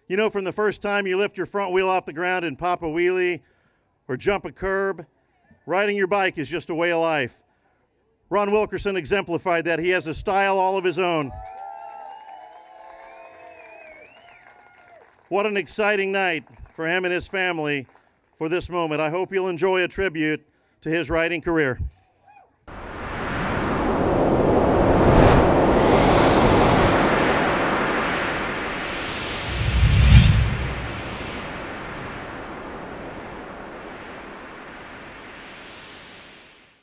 You know, from the first time you lift your front wheel off the ground and pop a wheelie or jump a curb, riding your bike is just a way of life. Ron Wilkerson exemplified that. He has a style all of his own. What an exciting night for him and his family for this moment. I hope you'll enjoy a tribute to his riding career.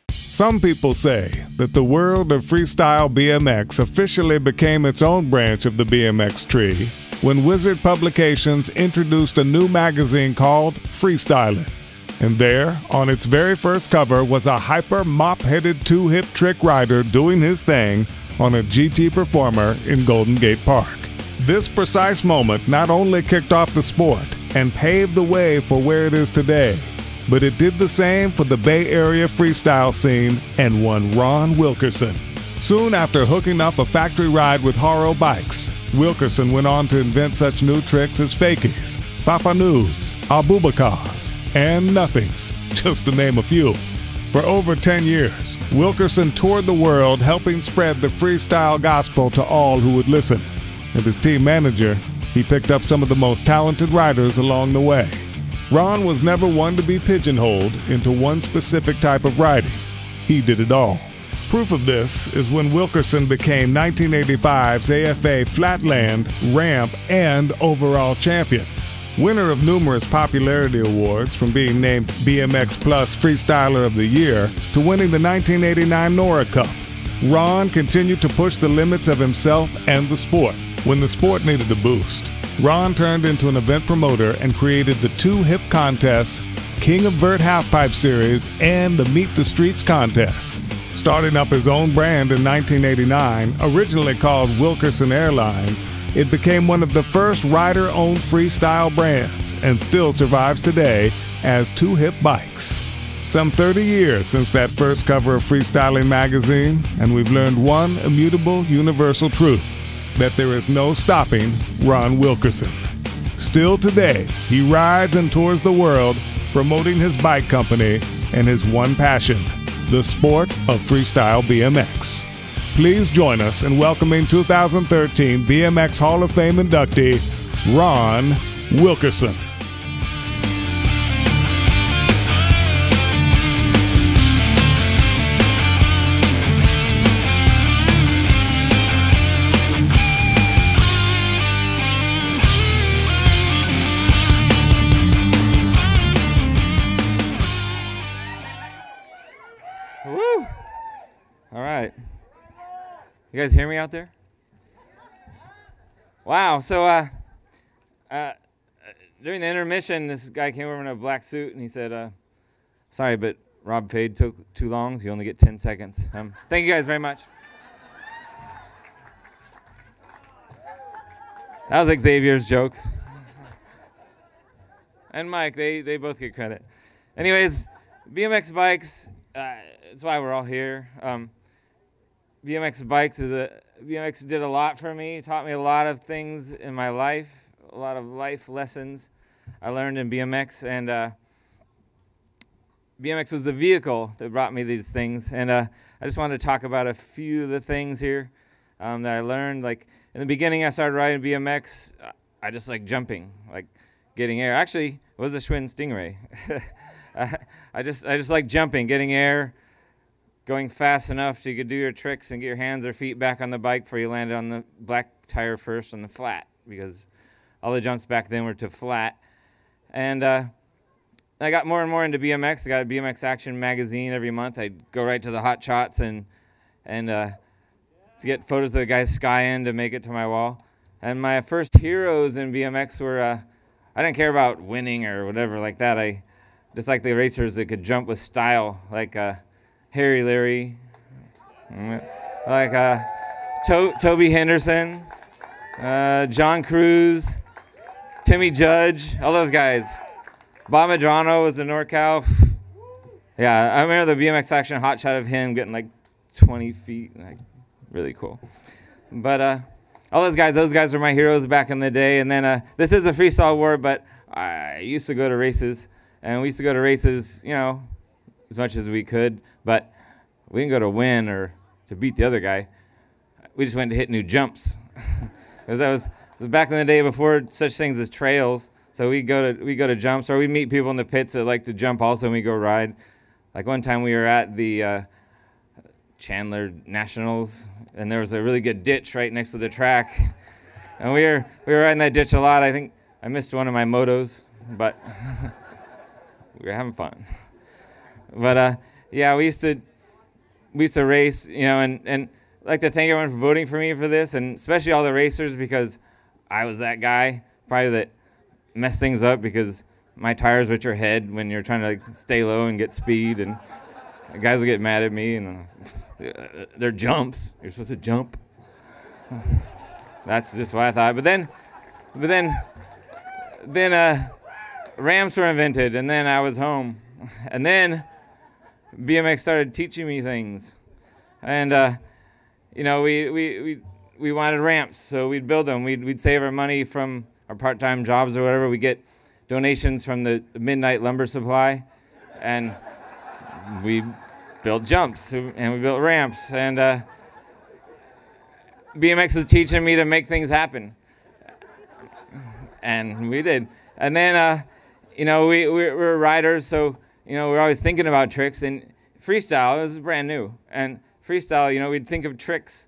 Some people say that the world of freestyle BMX officially became its own branch of the BMX tree when Wizard Publications introduced a new magazine called Freestylin'. And there, on its very first cover, was a hyper mop-headed two-hip trick rider doing his thing on a GT Performer in Golden Gate Park. This precise moment not only kicked off the sport and paved the way for where it is today, but it did the same for the Bay Area freestyle scene and one Ron Wilkerson. Soon after hooking up a factory ride with Haro Bikes, Wilkerson went on to invent such new tricks as fakies, fafanus, abubakars, and nothings, just to name a few. For over 10 years, Wilkerson toured the world helping spread the freestyle gospel to all who would listen. As his team manager, he picked up some of the most talented riders along the way. Ron was never one to be pigeonholed into one specific type of riding. He did it all. Proof of this is when Wilkerson became 1985's AFA Flatland, Ramp, and Overall Champion. Winner of numerous popularity awards, from being named BMX Plus Freestyler of the Year to winning the 1989 Nora Cup, Ron continued to push the limits of himself and the sport. When the sport needed a boost, Ron turned into an event promoter and created the two hip contests, King of Vert Halfpipe Series and the Meet the Streets contest. Starting up his own brand in 1989, originally called Wilkerson Airlines, it became one of the first rider-owned freestyle brands and still survives today as Two Hip Bikes. Some 30 years since that first cover of Freestyling magazine, and we've learned one immutable universal truth: that there is no stopping Ron Wilkerson. Still today, he rides and tours the world promoting his bike company and his one passion, the sport of freestyle BMX. Please join us in welcoming 2013 BMX Hall of Fame inductee, Ron Wilkerson. Woo! All right. You guys hear me out there? Wow. So during the intermission, this guy came over in a black suit and he said, sorry, but Rob Fade took too long, so you only get 10 seconds. Thank you guys very much. That was Xavier's joke. And Mike, they both get credit. Anyways, BMX bikes, that's why we're all here. BMX did a lot for me, taught me a lot of things in my life, a lot of life lessons I learned in BMX, and BMX was the vehicle that brought me these things. And I just wanted to talk about a few of the things here that I learned. Like in the beginning, I started riding BMX. I just like jumping, like getting air. Actually, it was a Schwinn Stingray. I just like jumping, getting air, going fast enough so you could do your tricks and get your hands or feet back on the bike before you landed on the black tire first on the flat, because all the jumps back then were to flat. And I got more and more into BMX. I got a BMX Action magazine every month. I'd go right to the hot shots and to get photos of the guys skying to make it to my wall. And my first heroes in BMX were, I didn't care about winning or whatever like that. I just like the racers that could jump with style, like Harry Leary, like Toby Henderson, John Cruz, Timmy Judge, all those guys. Bob Medrano was a NorCal. Yeah, I remember the BMX Action hot shot of him getting like 20 feet, like really cool. But all those guys were my heroes back in the day. And then this is a freestyle award, but I used to go to races, and we used to go to races, you know, as much as we could, but we didn't go to win or to beat the other guy. We just went to hit new jumps. Because that was back in the day before such things as trails. So we go to jumps, or we meet people in the pits that like to jump also, and we go ride. Like one time we were at the Chandler Nationals, and there was a really good ditch right next to the track, and we were riding that ditch a lot. I think I missed one of my motos, but we were having fun. But yeah, we used to race, you know, and I'd like to thank everyone for voting for me for this, and especially all the racers, because I was that guy probably that messed things up, because my tires with your head when you're trying to like stay low and get speed, and guys will get mad at me, and they're jumps. You're supposed to jump. That's just what I thought. But then ramps were invented, and then I was home, and then BMX started teaching me things, and you know, we wanted ramps, so we'd build them. We'd save our money from our part-time jobs or whatever. We get donations from the Midnight Lumber Supply, and we built jumps and we built ramps, and BMX was teaching me to make things happen, and we did. And then you know, we're riders, so you know, we're always thinking about tricks, and freestyle is brand new. And freestyle, you know, we'd think of tricks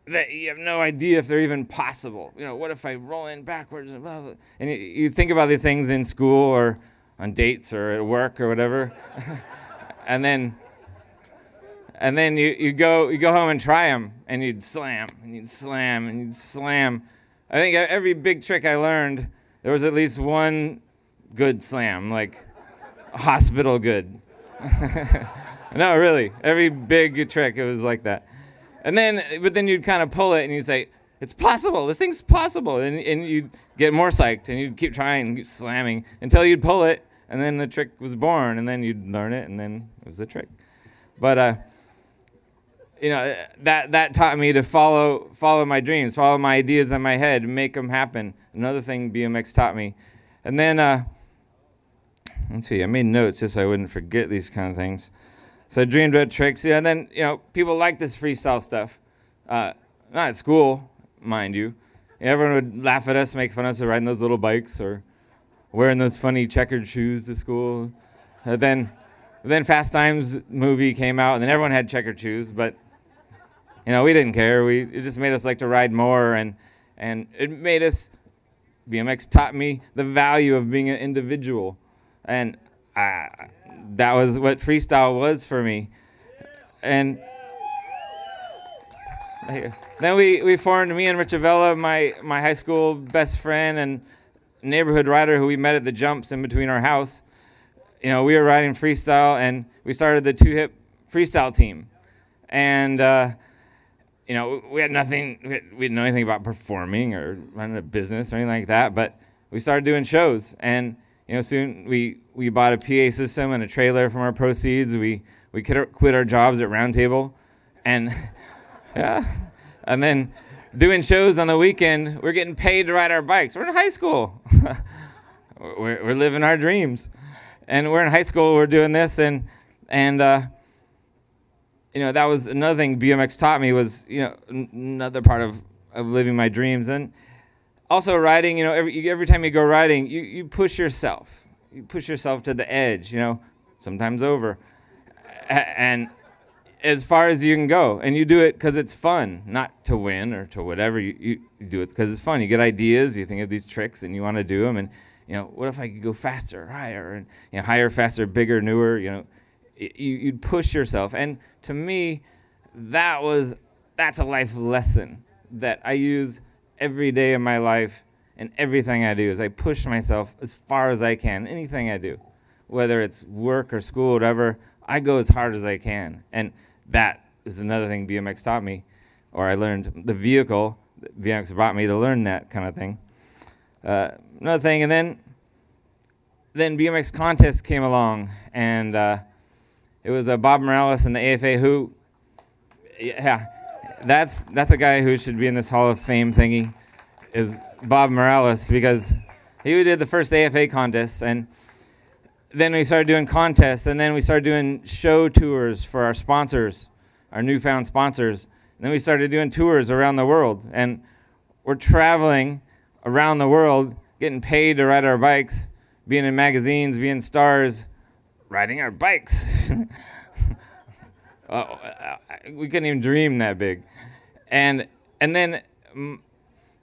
that you have no idea if they're even possible. You know, what if I roll in backwards and blah, blah. And you think about these things in school or on dates or at work or whatever. and then you go home and try them, and you'd slam and you'd slam and you'd slam. I think every big trick I learned, there was at least one good slam, like hospital good. No, really, every big trick, it was like that. But then you'd kind of pull it and you'd say, it's possible, this thing's possible. And you'd get more psyched, and you'd keep trying and keep slamming until you'd pull it, and then the trick was born, and then you'd learn it, and then it was a trick. But you know, that taught me to follow my dreams, follow my ideas in my head, make them happen. Another thing BMX taught me. And then, let's see, I made notes just so I wouldn't forget these kind of things. So I dreamed about tricks. Yeah, and then, you know, people like this freestyle stuff. Not at school, mind you. Everyone would laugh at us, make fun of us for riding those little bikes or wearing those funny checkered shoes to school. Then Fast Times movie came out, and then everyone had checkered shoes. But, you know, we didn't care. It just made us like to ride more, and it made us, BMX taught me the value of being an individual. And that was what freestyle was for me. And then we formed, me and Rich Avella, my high school best friend and neighborhood rider who we met at the jumps in between our house. You know, we were riding freestyle, and we started the Two Hip freestyle team. And you know, we had nothing, we didn't know anything about performing or running a business or anything like that, but we started doing shows. And you know, soon we bought a PA system and a trailer from our proceeds. We quit our jobs at Round Table, and yeah, and then doing shows on the weekend. We're getting paid to ride our bikes. We're in high school. we're living our dreams, and we're in high school. We're doing this, and you know, that was another thing BMX taught me, was, you know, another part of living my dreams. And also riding, you know, every time you go riding, you push yourself. You push yourself to the edge, you know, sometimes over. And as far as you can go. And you do it because it's fun, not to win or to whatever. You do it because it's fun. You get ideas, you think of these tricks, and you want to do them. And, you know, what if I could go faster, higher, and, you know, higher, faster, bigger, newer, you know. You'd push yourself. And to me, that's a life lesson that I use every day of my life, and everything I do is I push myself as far as I can. Anything I do, whether it's work or school, whatever, I go as hard as I can. And that is another thing BMX taught me, or I learned the vehicle that BMX brought me to learn that kind of thing. Another thing, and then BMX contest came along, and it was Bob Morales and the AFA who, yeah, that's a guy who should be in this Hall of Fame thingy, is Bob Morales, because he did the first AFA contest, and then we started doing contests, and then we started doing show tours for our sponsors, our newfound sponsors. And then we started doing tours around the world, and we're traveling around the world, getting paid to ride our bikes, being in magazines, being stars, riding our bikes. We couldn't even dream that big. And then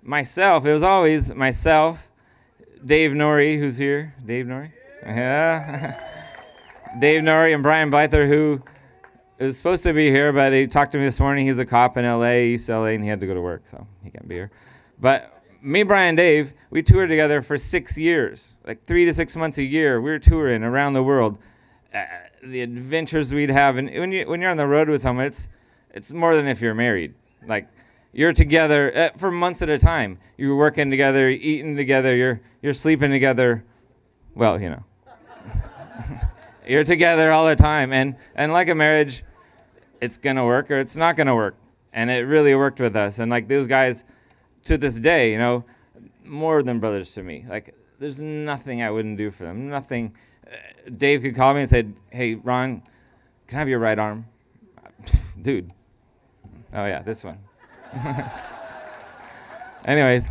myself, it was always myself, Dave Norrie, who's here. Dave Norrie? Yeah. Dave Norrie and Brian Blyther, who is supposed to be here, but he talked to me this morning. He's a cop in LA, East LA, and he had to go to work, so he can't be here. But me, Brian, Dave, we toured together for 6 years, like 3 to 6 months a year. We were touring around the world. The adventures we'd have, and when you're on the road with someone, it's more than if you're married. Like, you're together for months at a time. You're working together, eating together, you're sleeping together. Well, you know. You're together all the time, and like a marriage, it's gonna work or it's not gonna work, and it really worked with us. And like those guys, to this day, you know, more than brothers to me. Like, there's nothing I wouldn't do for them. Nothing. Dave could call me and say, "Hey, Ron, can I have your right arm?" Dude. Oh yeah, this one. Anyways,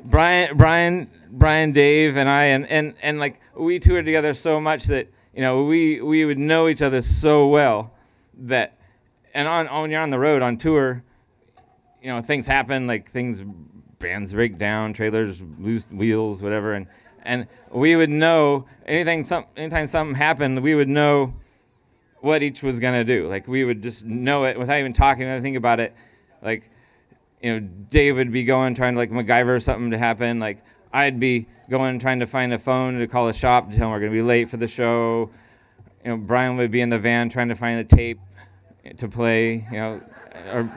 Brian, Dave, and I, and like we toured together so much that, you know, we would know each other so well that, and when you're on the road on tour, you know, things happen, like bands break down, trailers lose wheels, whatever, and we would know anytime something happened, we would know what each was gonna do. Like, we would just know it without even talking or think about it. Like, you know, Dave would be going trying to like MacGyver something to happen. Like, I'd be going trying to find a phone to call a shop to tell them we're gonna be late for the show. You know, Brian would be in the van trying to find the tape to play. You know, or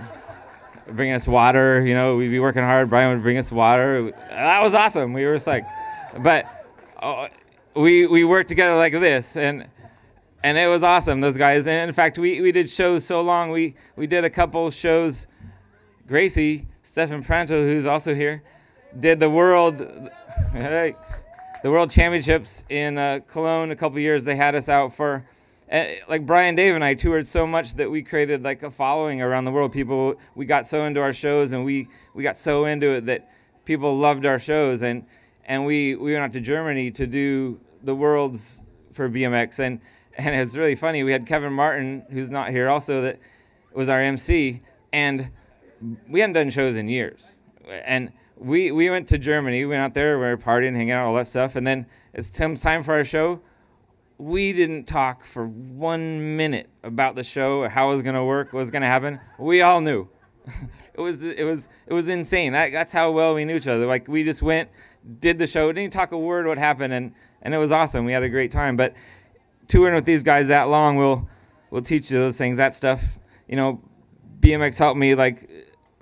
bring us water. You know, we'd be working hard. Brian would bring us water. That was awesome. We were just like, but we worked together like this, and it was awesome. Those guys. And in fact, we did shows so long. We did a couple shows. Gracie, Stefan Pranto, who's also here, did the world championships in Cologne a couple years. They had us out for, like Brian, Dave, and I toured so much that we created like a following around the world. People, we got so into our shows, and we got so into it that people loved our shows, and we went out to Germany to do the worlds for BMX, and it's really funny. We had Kevin Martin, who's not here, also, that was our MC, and we hadn't done shows in years, and we went to Germany. We went out there, we were partying, hanging out, all that stuff, and then it's time for our show. We didn't talk for 1 minute about the show or how it was going to work, what was going to happen. We all knew. It was insane. That's how well we knew each other. Like, we just went, did the show, didn't even talk a word what happened, and it was awesome. We had a great time. But touring with these guys that long will teach you those things, that stuff. You know, BMX helped me like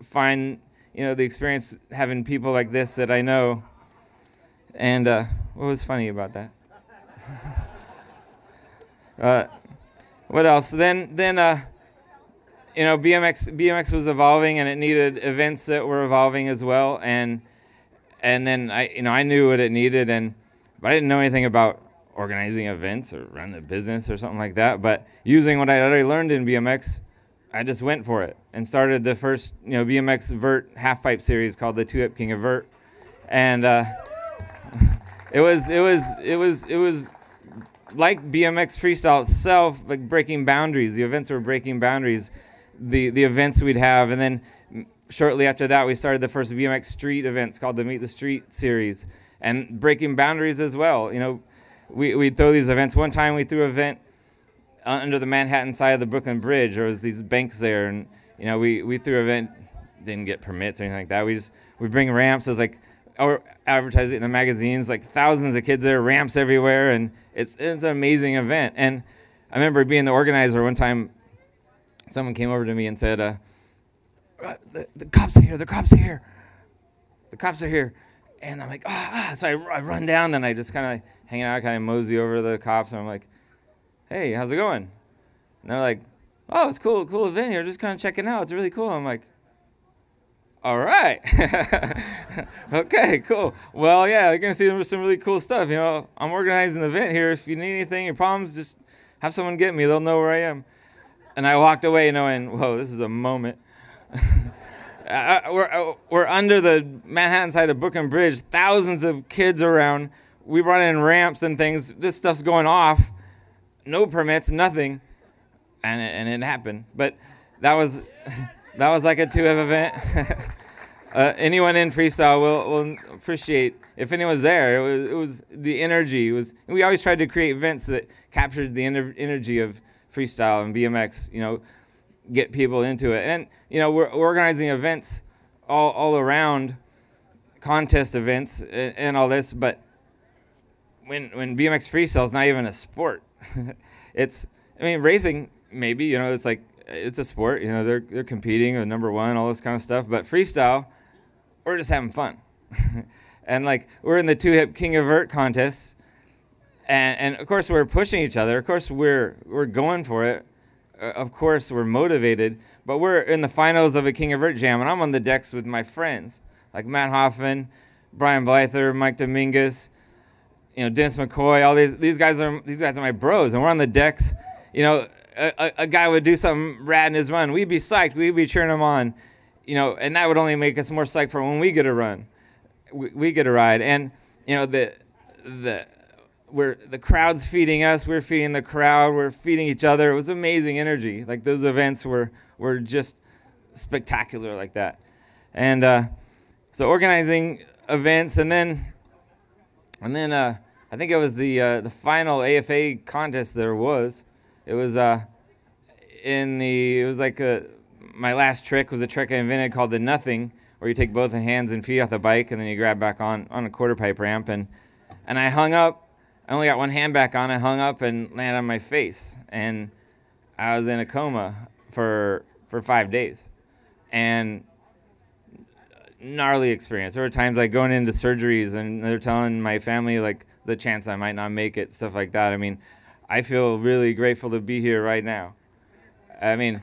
find, you know, the experience having people like this that I know. And what was funny about that? What else? Then you know, BMX was evolving, and it needed events that were evolving as well. And then I knew what it needed, but I didn't know anything about organizing events or running a business or something like that. But using what I already learned in BMX, I just went for it and started the first, you know, BMX vert half pipe series called the 2-Hip King of Vert, and it was like BMX freestyle itself, like breaking boundaries. The events were breaking boundaries. The events we'd have, and then shortly after that, we started the first BMX street events called the Meet the Street series, and breaking boundaries as well. You know, we'd throw these events. One time we threw an event under the Manhattan side of the Brooklyn Bridge. There was these banks there, and you know, we threw an event, didn't get permits or anything like that. We bring ramps. It was like, or advertise it in the magazines, like thousands of kids there, ramps everywhere, and it's an amazing event. And I remember being the organizer one time. Someone came over to me and said, the cops are here, the cops are here, the cops are here. And I'm like, so I run down, then I just kind of hang out, kind of mosey over the cops, and I'm like, hey, how's it going? And they're like, oh, it's cool event here. Just kind of checking out. It's really cool. I'm like, all right. Okay, cool. Well, yeah, you're going to see some really cool stuff. You know, I'm organizing an event here. If you need anything, your problems, just have someone get me. They'll know where I am. And I walked away knowing, whoa, this is a moment. We're under the Manhattan side of Brooklyn Bridge. Thousands of kids around. We brought in ramps and things. This stuff's going off. No permits, nothing. And it happened. But that was like a 2F event. Anyone in freestyle will appreciate if anyone's there. It was the energy. We always tried to create events that captured the energy of freestyle and BMX. You know, get people into it. And you know, we're organizing events all around, contest events and all this. But when BMX freestyle is not even a sport, racing maybe. You know, it's like. It's a sport, you know, they're competing with #1, all this kind of stuff. But freestyle, we're just having fun. And like, we're in the 2-hip King of Vert contests. And of course, we're pushing each other. Of course, we're going for it. Of course, we're motivated. But we're in the finals of a King of Vert jam, and I'm on the decks with my friends, like Matt Hoffman, Brian Blyther, Mike Dominguez, you know, Dennis McCoy. All these guys are my bros, and we're on the decks, you know. A guy would do something rad in his run. We'd be psyched. We'd be cheering him on, you know, and that would only make us more psyched for when we get a run, we get a ride. And you know, the crowd's feeding us. We're feeding the crowd. We're feeding each other. It was amazing energy. Like those events were just spectacular like that. And so organizing events, and then I think it was the final AFA contest there was. It was my last trick was a trick I invented called the nothing, where you take both hands and feet off the bike, and then you grab back on a quarter pipe ramp, and I hung up. I only got one hand back on. I hung up and landed on my face, and I was in a coma for 5 days, and gnarly experience. There were times like going into surgeries, and they're telling my family like the chance I might not make it, stuff like that. I mean, I feel really grateful to be here right now. I mean,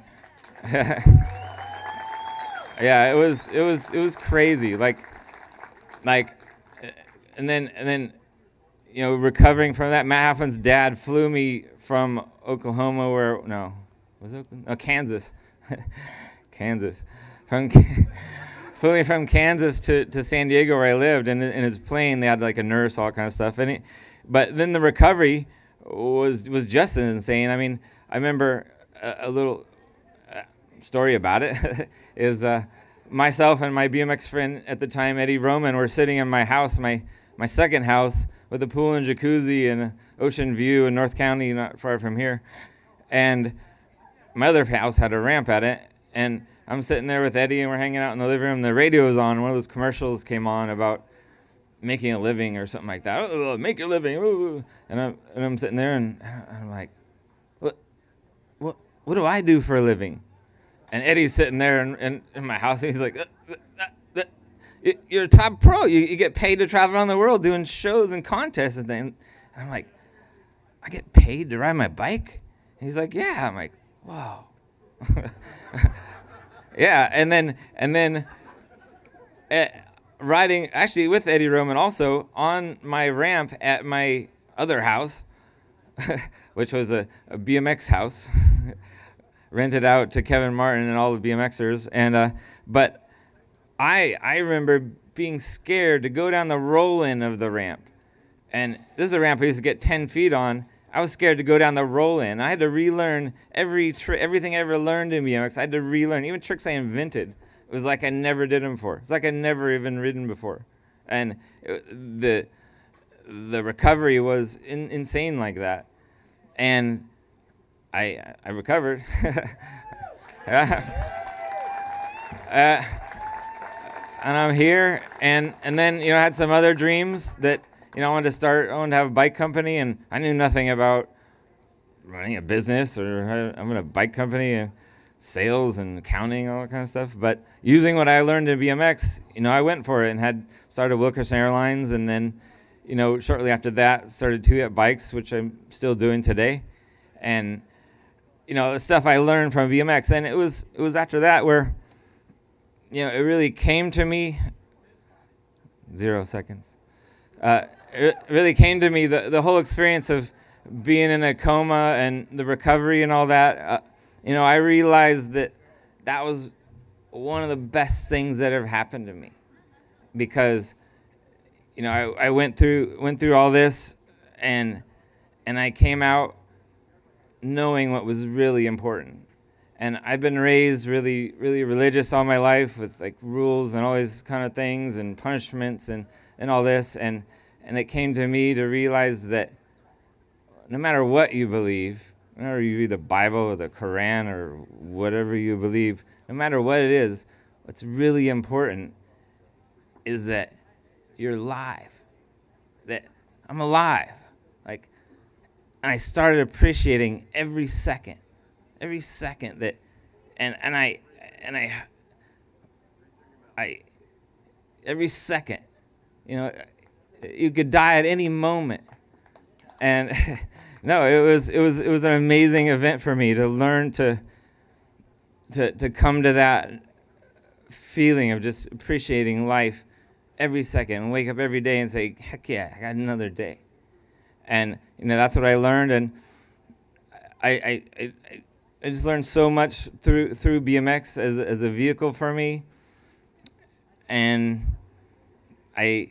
yeah, it was crazy. Like, and then, you know, recovering from that. Matt Hoffman's dad flew me from Oklahoma, Kansas, flew me from Kansas to San Diego where I lived, and in his plane they had like a nurse, all kind of stuff. But then the recovery was just as insane. I mean, I remember a little story about it is myself and my BMX friend at the time, Eddie Roman, were sitting in my house, my second house, with a pool and jacuzzi and an ocean view in North County, not far from here. And my other house had a ramp at it, and I'm sitting there with Eddie, and we're hanging out in the living room. The radio was on. One of those commercials came on about making a living or something like that. Oh, make your living. And I'm sitting there, and I'm like, what do I do for a living? And Eddie's sitting there in my house, and he's like, you're a top pro. You get paid to travel around the world doing shows and contests and things. And I'm like, I get paid to ride my bike? And he's like, yeah. I'm like, wow. Yeah, and then riding, actually with Eddie Roman also, on my ramp at my other house, which was a BMX house, rented out to Kevin Martin and all the BMXers. And but I remember being scared to go down the roll-in of the ramp. And this is a ramp I used to get 10 feet on. I was scared to go down the roll-in. I had to relearn everything I ever learned in BMX. I had to relearn, even tricks I invented. It was like I never did them before. It's like I never even ridden before. And the recovery was insane like that. And I recovered. And I'm here, and then, you know, I had some other dreams that, you know, I wanted to have a bike company, and I knew nothing about running a business or I'm in a bike company and sales and accounting, all that kind of stuff. But using what I learned in BMX, you know, I went for it and had started Wilkerson Airlines, and then, you know, shortly after that started 2-Hip Bikes, which I'm still doing today. And the stuff I learned from BMX. And it was after that where, it really came to me. 0 seconds. It really came to me, the whole experience of being in a coma and the recovery and all that. I realized that was one of the best things that ever happened to me, because I went through all this, and I came out knowing what was really important. And I've been raised really, really religious all my life, with like rules and all these kind of things and punishments and all this. And it came to me to realize that no matter what you believe, no matter you read the Bible or the Quran or whatever you believe, no matter what it is, what's really important is that you're alive, that I'm alive. And I started appreciating every second that, and I every second, you could die at any moment. And no, it was an amazing event for me to learn to come to that feeling of just appreciating life every second, and wake up every day and say, heck yeah, I got another day. And that's what I learned, and I just learned so much through BMX as a vehicle for me. And I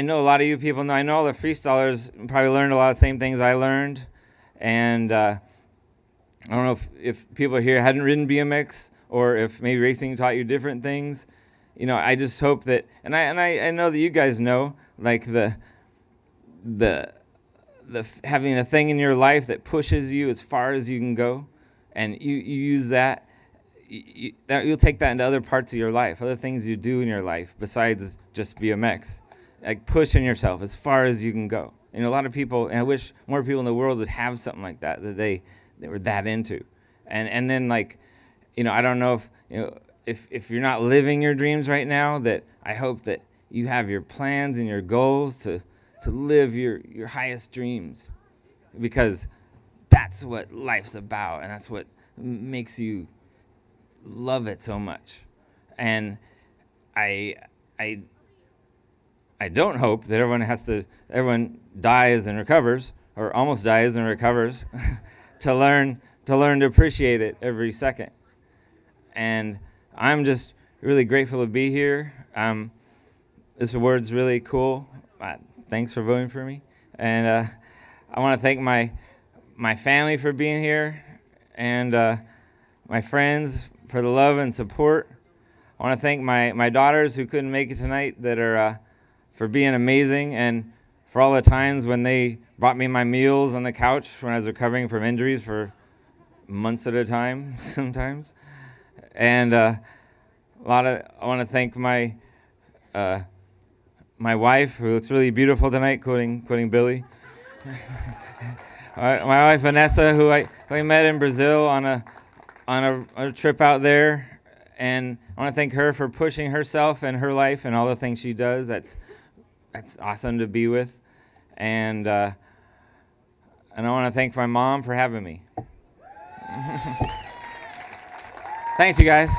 know a lot of you people know. I know all the freestylers probably learned a lot of the same things I learned, and I don't know if people here hadn't ridden BMX, or if maybe racing taught you different things. I just hope that, and I know that you guys know, like the having a thing in your life that pushes you as far as you can go, and you use that, you'll take that into other parts of your life, other things you do in your life besides just BMX, like pushing yourself as far as you can go. A lot of people, and I wish more people in the world would have something like that they were that into. And then I don't know if you're not living your dreams right now, that I hope that you have your plans and your goals to live your highest dreams, because that's what life's about, and that's what makes you love it so much. And I don't hope that everyone dies and recovers, or almost dies and recovers, to learn to appreciate it every second. And I'm just really grateful to be here. This award's really cool. Thanks for voting for me. And I want to thank my family for being here, and my friends for the love and support. I want to thank my daughters who couldn't make it tonight, that are for being amazing, and for all the times when they brought me my meals on the couch when I was recovering from injuries for months at a time sometimes. And I want to thank my wife, who looks really beautiful tonight, quoting Billy. My wife Vanessa, who I met in Brazil on a trip out there, and I want to thank her for pushing herself and her life and all the things she does. That's awesome to be with, and I want to thank my mom for having me. Thanks, you guys.